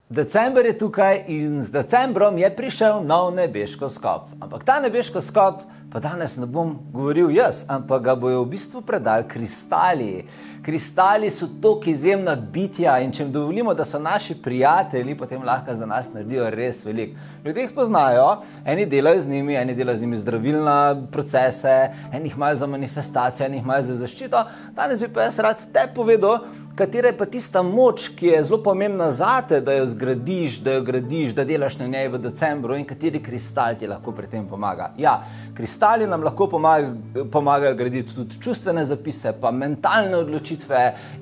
December je tukaj in z decembrom je prišel nov nebeškoskop. Ampak ta nebeškoskop pa danes ne bom govoril jaz, ampak ga bojo v bistvu predali kristali. Kristali so tako izjemna bitja in če jim dovolimo, da so naši prijatelji, potem lahko za nas naredijo res veliko. Ljudje jih poznajo, eni delajo z njimi zdravilne procese, eni jih imajo za manifestacijo, eni jih imajo za zaščito. Danes bi pa jaz rad te povedal, katera je pa tista moč, ki je zelo pomembna zate, da jo zgradiš, da jo gradiš, da delaš na njej v decembru in kateri kristal ti lahko pri tem pomaga. Ja, kristali nam lahko pomagajo graditi tudi čustvene zapise, pa mentalne odločitve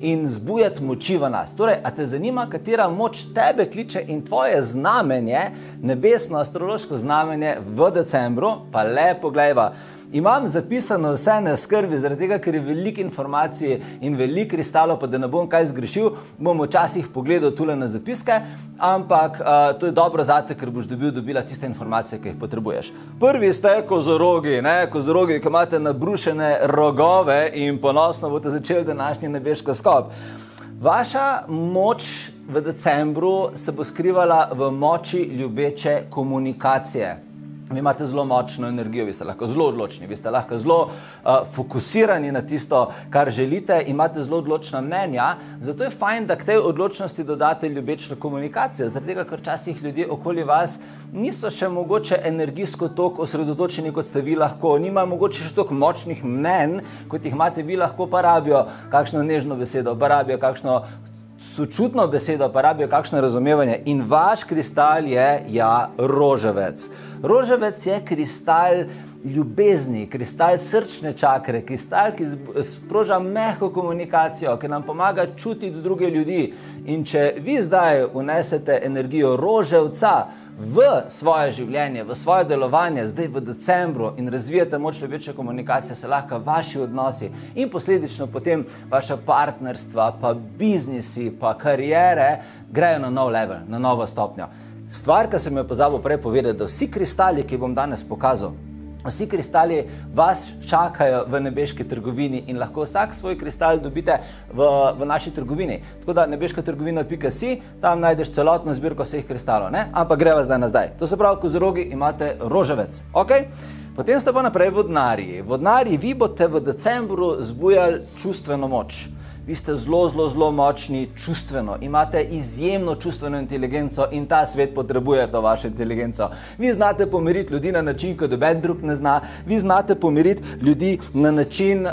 in zbujati moči v nas. Torej, a te zanima, katera moč tebe kliče in tvoje znamenje, nebesno astrološko znamenje v decembru, pa le poglejva. Imam zapisano vse, ne skrbi, zaradi tega, ker je veliko informacij in veliko kristalov, pa da ne bom kaj zgrešil, bom včasih pogledal tule na zapiske, ampak to je dobro zate, ker boš dobila tiste informacije, ki jih potrebuješ. Prvi ste kozorogi, kozorogi, ki imate nabrušene rogove in ponosno boste začeli današnji nebeškoskop. Vaša moč v decembru se bo skrivala v moči ljubeče komunikacije. Vi imate zelo močno energijo, vi ste lahko zelo odločni, vi ste lahko zelo fokusirani na tisto, kar želite, imate zelo odločna mnenja, zato je fajn, da k tej odločnosti dodate ljubečno komunikacijo, zaradi tega, ker včasih ljudje okoli vas niso še mogoče energijsko toliko osredotočeni, kot ste vi lahko, nimajo mogoče še toliko močnih mnenj, kot jih imate vi lahko, pa rabijo kakšno nežno besedo, pa rabijo kakšno sočutno besedo, pa rabijo kakšno razumevanje in vaš kristal je, roževec. Roževec je kristal ljubezni, kristal srčne čakre, kristal, ki sproža mehko komunikacijo, ki nam pomaga čutiti druge ljudi. In če vi zdaj vnesete energijo roževca v svoje življenje, v svoje delovanje, zdaj v decembru in razvijate moč ljubeče komunikacije, se lahko vaši odnosi in posledično potem vaša partnerstva, pa biznisi, pa kariere grejo na nov level, na novo stopnjo. Stvar, ki sem jo pozabil prej povedati, da vsi kristali, ki bom danes pokazal, vsi kristali vas čakajo v nebeški trgovini in lahko vsak svoj kristal dobite v naši trgovini. Tako da nebeškatrgovina.si, tam najdeš celotno zbirko vseh kristalov, ne? Ampak greva zdaj na zdaj. To se pravi, kozorogi imate roževec, ok? Potem ste pa naprej vodnarji. Vodnarji, vi boste v decembru zbujali čustveno moč. Vi ste zelo močni čustveno, imate izjemno čustveno inteligenco in ta svet potrebuje to vašo inteligenco. Vi znate pomiriti ljudi na način, ko noben drug ne zna, vi znate pomiriti ljudi na način,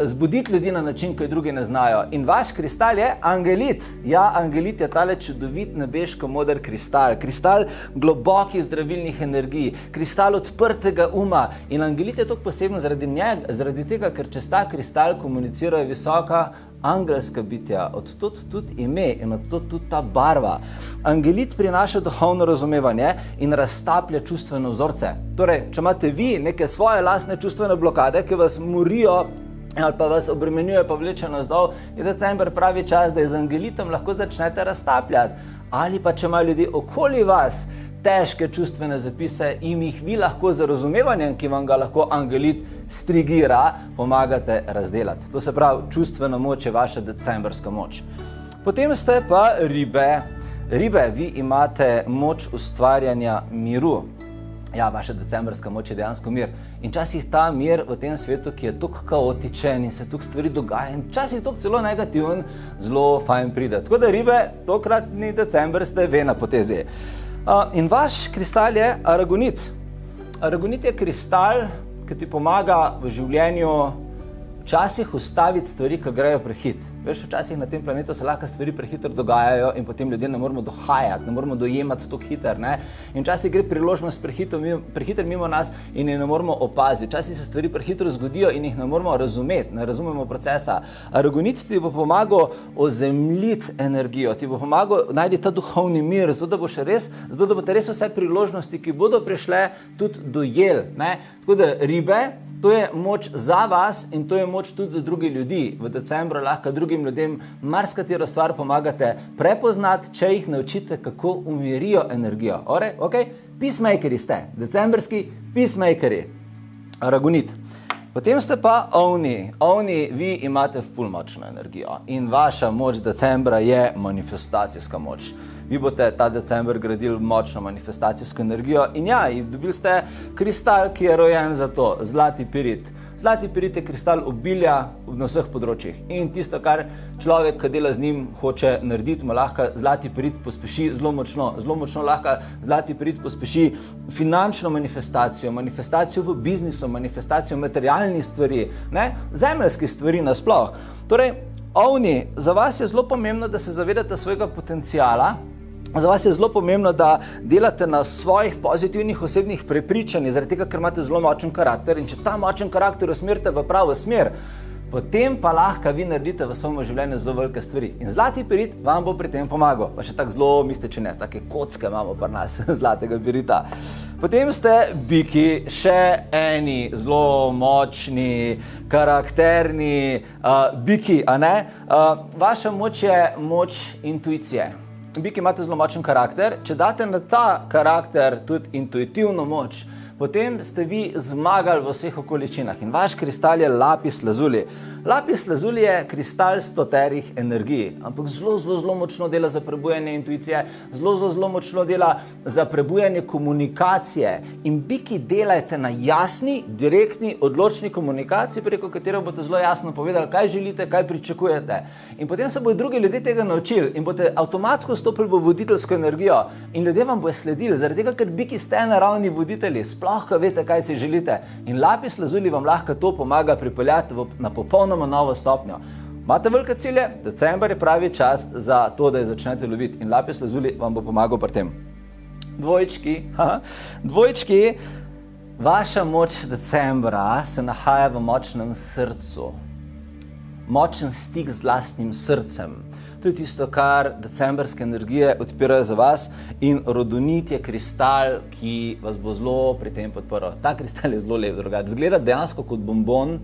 zbuditi ljudi na način, ko drugi ne znajo. In vaš kristal je angelit. Ja, angelit je tale čudovit nebeško moder kristal, kristal globokih zdravilnih energij, kristal odprtega uma. In angelit je tako poseben zaradi tega, ker čez ta kristal komunicirajo visoka angelska bitja, od tod tudi ime in od tod tudi ta barva. Angelit prinaša duhovno razumevanje in raztaplja čustvene vzorce. Torej, če imate vi neke svoje lastne čustvene blokade, ki vas morijo ali pa vas obremenjuje, pa vleče navzdol, je december pravi čas, da z angelitom lahko začnete raztapljati. Ali pa če imajo ljudi okoli vas težke čustvene zapise in jih vi lahko z razumevanjem, ki vam ga lahko angelit strigira, pomagate razdelati. To se pravi, čustvena moč je vaša decembrska moč. Potem ste pa ribe. Ribe, vi imate moč ustvarjanja miru. Ja, vaša decembrska moč je dejansko mir. In včasih ta mir v tem svetu, ki je tako kaotičen in se toliko stvari dogaja in včasih toliko celo negativen, zelo fajn pride. Tako da ribe, tokratni december ste ve na potezi. In vaš kristal je aragonit. Aragonit je kristal, ki ti pomaga v življenju včasih ustaviti stvari, ki grejo prehit. Veš, včasih na tem planetu se lahko stvari prehitro dogajajo in potem ljudje ne moramo dohajati, ne moramo dojemati tako hiter, ne? In včasih gre priložnost prehitro mimo nas in je ne moramo opaziti. Včasih se stvari prehitro zgodijo in jih ne moramo razumeti, ne razumemo procesa. Aragonit ti bo pomagal ozemljiti energijo, ti bo pomagal najti ta duhovni mir, zato da boste res vse priložnosti, ki bodo prišle, tudi dojeli, ne? Tako da ribe, to je moč za vas in to je moč tudi za druge ljudi. V decembru lahko drugim ljudem marsikatero stvar pomagate prepoznati, če jih naučite, kako umirijo energijo. Okay? Peacemakeri ste, decembrski peacemakeri. Aragonit. Potem ste pa ovni. Ovni, vi imate ful močno energijo in vaša moč decembra je manifestacijska moč. vi boste ta december gradili močno manifestacijsko energijo in ja, dobili ste kristal, ki je rojen za to, zlati pirit. Zlati pirit je kristal obilja na vseh področjih in tisto, kar človek, ki dela z njim, hoče narediti, mu lahko zlati pirit pospeši zelo močno lahko zlati pirit pospeši finančno manifestacijo v biznisu, manifestacijo materialnih stvari, zemeljskih stvari nasploh. Torej, ovni, za vas je zelo pomembno, da se zavedate svojega potenciala. Za vas je zelo pomembno, da delate na svojih pozitivnih osebnih prepričanjih, zaradi tega, ker imate zelo močen karakter in če ta močen karakter usmerite v pravo smer, potem pa lahko vi naredite v svojem življenju zelo velike stvari. In zlati pirit vam bo pri tem pomagal. Pa še tako zelo mistične, take kocke imamo pri nas zlatega pirita. Potem ste biki, še eni zelo močni, karakterni biki, a ne? Vaša moč je moč intuicije. Biki imate zelo močen karakter, če date na ta karakter tudi intuitivno moč, potem ste vi zmagali v vseh okoličinah in vaš kristal je lapis lazuli. Lapis lazuli je kristal 100 energij, ampak zelo močno dela za prebujanje intuicije, zelo močno dela za prebujanje komunikacije in biki delajte na jasni, direktni, odločni komunikaciji, preko katero boste zelo jasno povedali, kaj želite, kaj pričakujete. In potem se bodo drugi ljudje tega naučili in boste avtomatsko stopili v voditeljsko energijo in ljudje vam bodo sledili, zaradi tega, ker biki ste naravni voditelji, sploh ko veste, kaj si želite. In lapis lazuli vam lahko to pomaga pripeljati na popolnoma novo stopnjo. Imate velike cilje? December je pravi čas za to, da je začnete loviti in lapis lazuli vam bo pomagal pri tem. Dvojčki, vaša moč decembra se nahaja v močnem srcu. Močen stik z lastnim srcem. To je tisto, kar decemberske energije odpirajo za vas in rodonit je kristal, ki vas bo zelo pri tem podprl. Ta kristal je zelo lep, drugače. Zgleda dejansko kot bombon,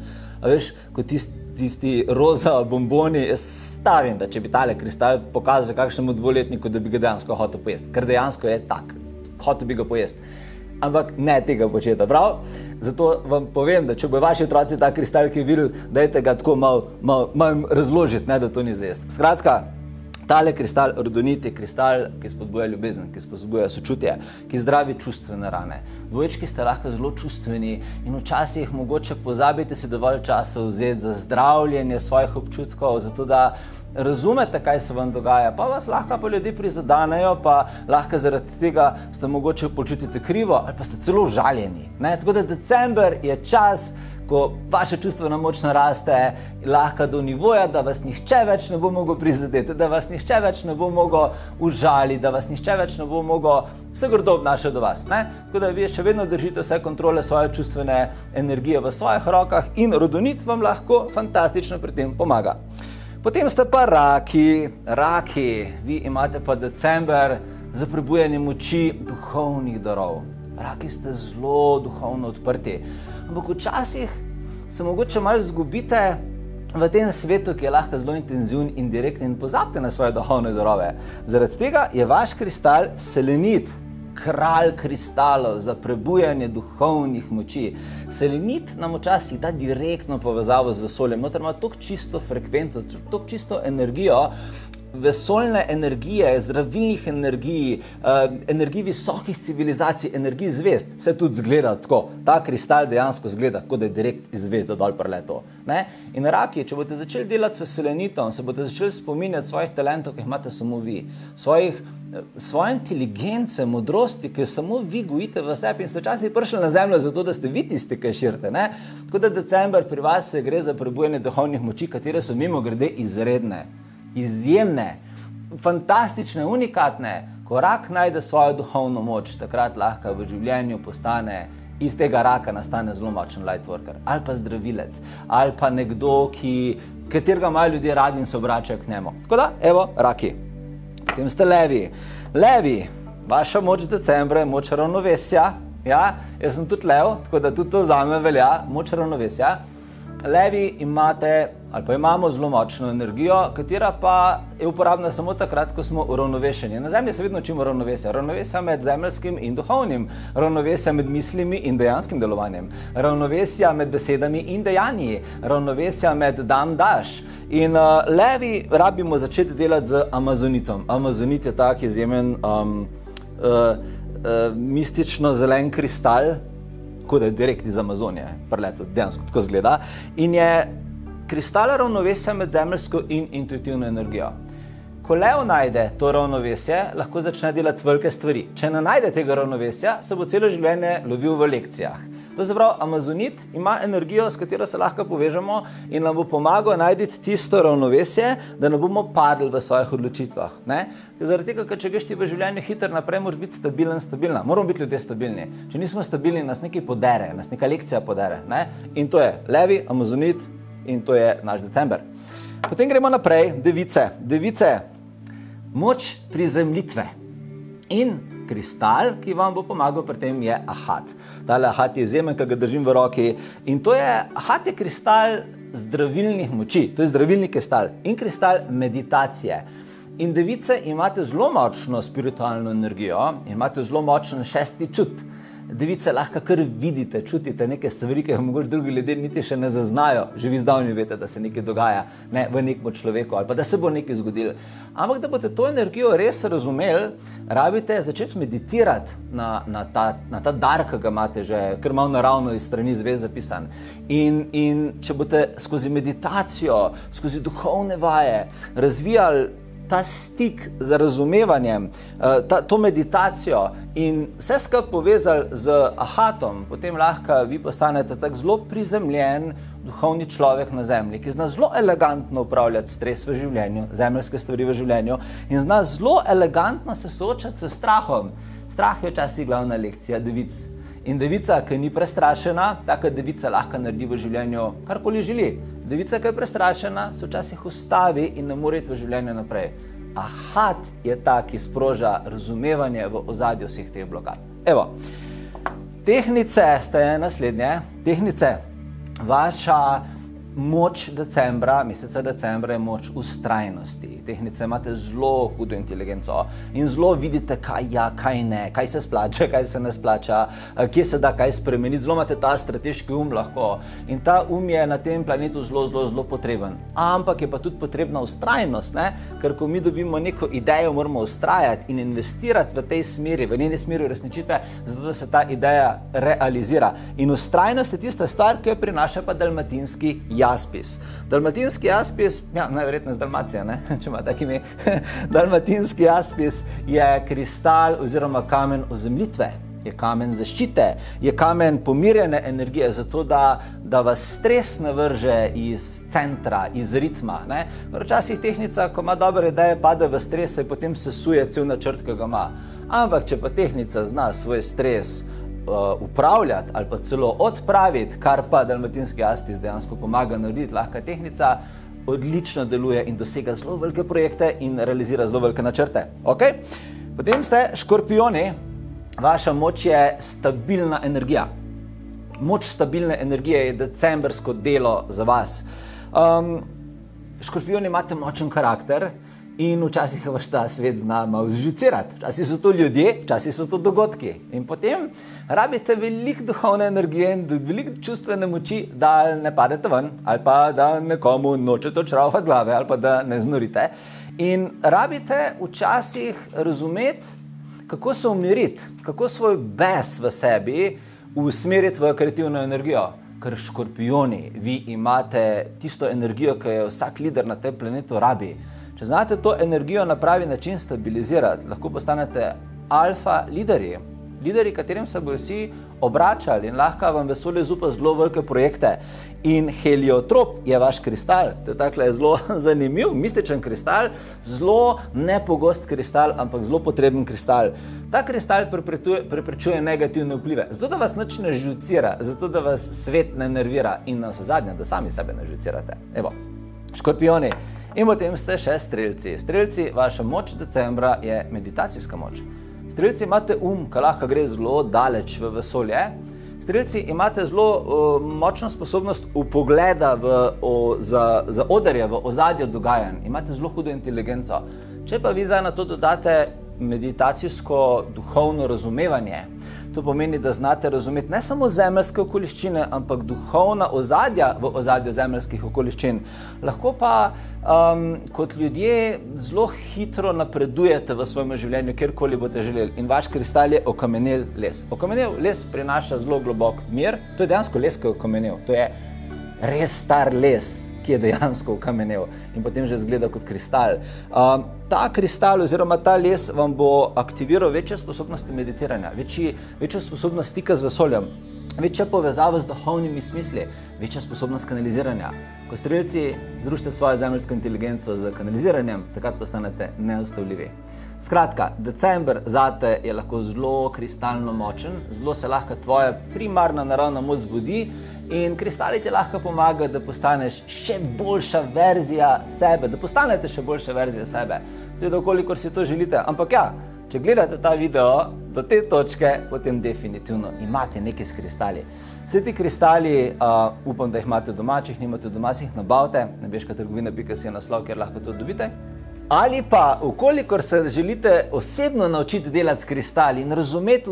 veš, kot tisti roza bomboni. Jaz stavim, da če bi tale kristal pokazal kakšnemu dvoletniku, da bi ga dejansko hotel pojesti, ker dejansko je tak, hotel bi ga pojesti. Ampak ne tega početa, prav? Zato vam povem, da če bo vaši otroci ta kristal, ki je videli, dajte ga tako malo razložiti, ne, da to ni za jesti. Skratka, tale kristal, rodonit je kristal, ki spodbuja ljubezen, ki spodbuja sočutje, ki zdravi čustvene rane. Dvojčki ste lahko zelo čustveni in včasih mogoče pozabite si dovolj časa vzeti za zdravljenje svojih občutkov, zato da razumete, kaj se vam dogaja, pa vas lahko pa ljudje prizadanejo, pa lahko zaradi tega ste mogoče počutite krivo ali pa ste celo žaljeni. Tako da december je čas, ko vaša čustvena moč naraste, lahko do nivoja, da vas nihče več ne bo mogel prizadeti, da vas nihče več ne bo mogel užaliti, da vas nihče več ne bo mogel vse grdo obnašati do vas. Tako da vi še vedno držite vse kontrole svoje čustvene energije v svojih rokah in rodonit vam lahko fantastično pri tem pomaga. Potem ste pa raki, vi imate pa december za prebujanje moči duhovnih darov. Raki ste zelo duhovno odprti, ampak včasih se mogoče malo izgubite v tem svetu, ki je lahko zelo intenziven in direkten in pozabite na svoje duhovne darove. Zaradi tega je vaš kristal selenit, kralj kristalov za prebujanje duhovnih moči. Selenit nam včasih da direktno povezavo z vesoljem, noter ima toliko čisto frekvenco, toliko čisto energijo, vesoljne energije, zdravilnih energij, energij visokih civilizacij, energij zvezd, se tudi zgleda tako. Ta kristal dejansko zgleda, kot da je direkt iz zvezde dol preleto. In raki, če boste začeli delati s selenitom, se boste začeli spominjati svojih talentov, ki jih imate samo vi, svoje inteligence, modrosti, ki jo samo vi gojite v sebi in ste včasih prišli na zemljo zato, da ste vi tisti, ki širite. Tako da december pri vas se gre za prebujanje duhovnih moči, katere so mimogrede izredne, izjemne, fantastične, unikatne. Ko rak najde svojo duhovno moč, takrat lahko v življenju postane, iz tega raka nastane zelo močen lightworker, ali pa zdravilec, ali pa nekdo, katerega imajo ljudje radi in se obračajo k njemu. Tako da, evo, raki. Potem ste levi. Levi, vaša moč decembra je moč ravnovesja. Ja, jaz sem tudi lev, tako da tudi to zame velja, moč ravnovesja. Levi imate ali pa imamo zelo močno energijo, katera pa je uporabna samo takrat, ko smo uravnovešeni. Na Zemlji se vedno učimo ravnovesja. Ravnovesja med zemeljskim in duhovnim, ravnovesja med mislimi in dejanskim delovanjem, ravnovesja med besedami in dejanji, ravnovesja med dam-daš. In levi rabimo začeti delati z amazonitom. Amazonit je tak izjemen mistično zelen kristal, kot je direkt iz Amazonije, preleto, dejansko tako zgleda, in je kristal ravnovesja med zemeljsko in intuitivno energijo. Ko lev najde to ravnovesje, lahko začne delati velike stvari. Če ne najde tega ravnovesja, se bo celo življenje lovil v lekcijah. To se pravi, amazonit ima energijo, s katero se lahko povežemo in nam bo pomagal najti tisto ravnovesje, da ne bomo padli v svojih odločitvah. Zaradi tega, ker če greš ti v življenju hitro naprej, moraš biti stabilna. Moramo biti ljudje stabilni. Če nismo stabilni, nas nekaj podere, nas neka lekcija podere. In to je levi, amazonit in to je naš december. Potem gremo naprej, device. Device, moč prizemljitve. In kristal, ki vam bo pomagal pri tem, je ahat. Tale ahat je izjemen, ki ga držim v roki. In ahat je kristal zdravilnih moči. To je zdravilni kristal in kristal meditacije. In device imate zelo močno spiritualno energijo in imate zelo močen šesti čut. Device lahko kar vidite, čutite neke stvari, ki jih mogoče drugi ljudje niti še ne zaznajo. Že vi zdavni veste, da se nekaj dogaja v nekem človeku ali pa da se bo nekaj zgodilo. Ampak da boste to energijo res razumeli, rabite začeti meditirati na ta dar, ki ga imate že kar malo naravno iz strani zvez zapisan. In če boste skozi meditacijo, skozi duhovne vaje razvijali ta stik z razumevanjem, to meditacijo in vse skupaj povezali z ahatom, potem lahko vi postanete tak zelo prizemljen duhovni človek na zemlji, ki zna zelo elegantno upravljati stres v življenju, zemeljske stvari v življenju in zna zelo elegantno se soočati s strahom. Strah je včasih glavna lekcija devic. In devica, ki ni prestrašena, taka devica lahko naredi v življenju karkoli želi. Devica, ki je prestrašena, se včasih ustavi in ne more iti v življenje naprej. Ahat je ta, ki sproža razumevanje v ozadju vseh teh blokad. Evo, tehnice ste naslednje. Tehnice, vaša moč decembra, meseca decembra je moč vztrajnosti. Tehnice imate zelo hudo inteligenco in zelo vidite, kaj ja, kaj ne, kaj se splača, kaj se ne splača, kje se da kaj spremeniti. Zelo imate ta strateški lahko in ta je na tem planetu zelo potreben. Ampak je pa tudi potrebna vztrajnost, ker ko mi dobimo neko idejo, moramo vztrajati in investirati v tej smeri, v njeni smeri uresničitve, zato da se ta ideja realizira. In vztrajnost je tista stvar, ki jo prinaša pa dalmatinski jaspis. Dalmatinski jaspis, najverjetneje z Dalmacije, če ima tak ime. Dalmatinski jaspis je kristal oziroma kamen ozemljitve, je kamen zaščite, je kamen pomirjene energije, zato da vas stres ne vrže iz centra, iz ritma. Včasih tehnica, ko ima dobre ideje, pade v stres in potem sesuje cel načrt, ki ga ima. Ampak če pa tehnica zna svoj stres upravljati ali pa celo odpraviti, kar pa dalmatinski jaspis dejansko pomaga narediti, lahko tehnica odlično deluje in dosega zelo velike projekte in realizira zelo velike načrte. Potem ste škorpijoni, vaša moč je stabilna energija. Moč stabilne energije je decembrsko delo za vas. Škorpijoni imate močen karakter in včasih vaš ta svet zna malo zžicirati. Včasih so to ljudje, včasih so to dogodki. In potem rabite veliko duhovne energije in veliko čustvene moči, da ne padete ven, ali pa da nekomu nočete odšravati glave, ali pa da ne znorite. In rabite včasih razumeti, kako se umiriti, kako svoj bes v sebi usmeriti v kreativno energijo. Ker škorpijoni, vi imate tisto energijo, ki jo vsak lider na tem planetu rabi. Če znate to energijo na pravi način stabilizirati, lahko postanete alfa liderji. Lideri, katerim se bojo vsi obračali in lahko vam vesolje zupa zelo velike projekte. In heliotrop je vaš kristal. To je takle zelo zanimiv, mističen kristal, zelo nepogost kristal, ampak zelo potreben kristal. Ta kristal preprečuje negativne vplive, zato da vas nič ne žucira, zato da vas svet ne nervira in na vse zadnje, da sami sebe ne žucirate. Evo, škorpijoni. In potem ste še strelci. Strelci, vaša moč decembra je meditacijska moč. Strelci imate ki lahko gre zelo daleč v vesolje. Strelci, imate zelo močno sposobnost upogleda za oderje, v ozadje dogajanj. Imate zelo hudo inteligenco. Če pa vi zdaj na to dodate meditacijsko duhovno razumevanje, to pomeni, da znate razumeti ne samo zemeljske okoliščine, ampak duhovna ozadja v ozadju zemeljskih okoliščin. Lahko pa kot ljudje zelo hitro napredujete v svojem življenju, kjerkoli boste želeli. In vaš kristal je okamenel les. Okamenel les prinaša zelo globok mir. To je dejansko les, ki je okamenel. To je res star les, ki je dejansko okamenel in potem že izgleda kot kristal. Ta kristal oziroma ta les vam bo aktiviral večje sposobnosti meditiranja, večjo sposobnost stika z vesoljem, večja povezava z duhovnimi smisli, večja sposobnost kanaliziranja. Ko strelci združite svojo zemeljsko inteligenco z kanaliziranjem, takrat postanete neustavljivi. Skratka, december zate je lahko zelo kristalno močen, zelo se lahko tvoja primarna naravna moč zbudi in kristali ti lahko pomagajo, da postaneš še boljša verzija sebe, da postanete še boljša verzija sebe. Seveda, kolikor si to želite, ampak ja, če gledate ta video do te točke, potem definitivno imate nekaj s kristali. Vse ti kristali, upam, da jih imate doma, če jih nimate doma, si jih nabavite, nebeškatrgovina.si je naslov, kjer lahko to dobite. Ali pa, ukolikor se želite osebno naučiti delati s kristali in razumeti,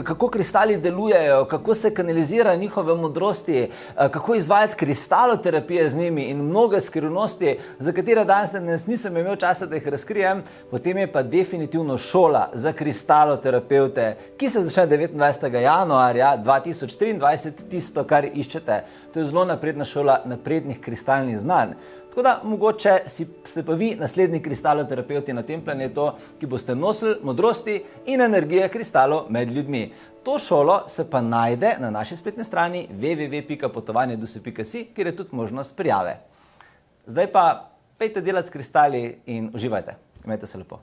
kako kristali delujejo, kako se kanalizira njihove modrosti, kako izvajati kristaloterapije z njimi in mnoge skrivnosti, za katere danes nisem imel časa, da jih razkrijem, potem je pa definitivno šola za kristaloterapevte, ki se začne 29. januarja 2023, tisto, kar iščete. To je zelo napredna šola naprednih kristalnih znanj. Tako da mogoče ste pa vi naslednji kristaloterapevti na tem planetu, ki boste nosili modrosti in energije kristalov med ljudmi. To šolo se pa najde na naši spletni strani www.potovanjeduše.si, kjer je tudi možnost prijave. Zdaj pa pejte delati s kristali in uživajte. Imejte se lepo.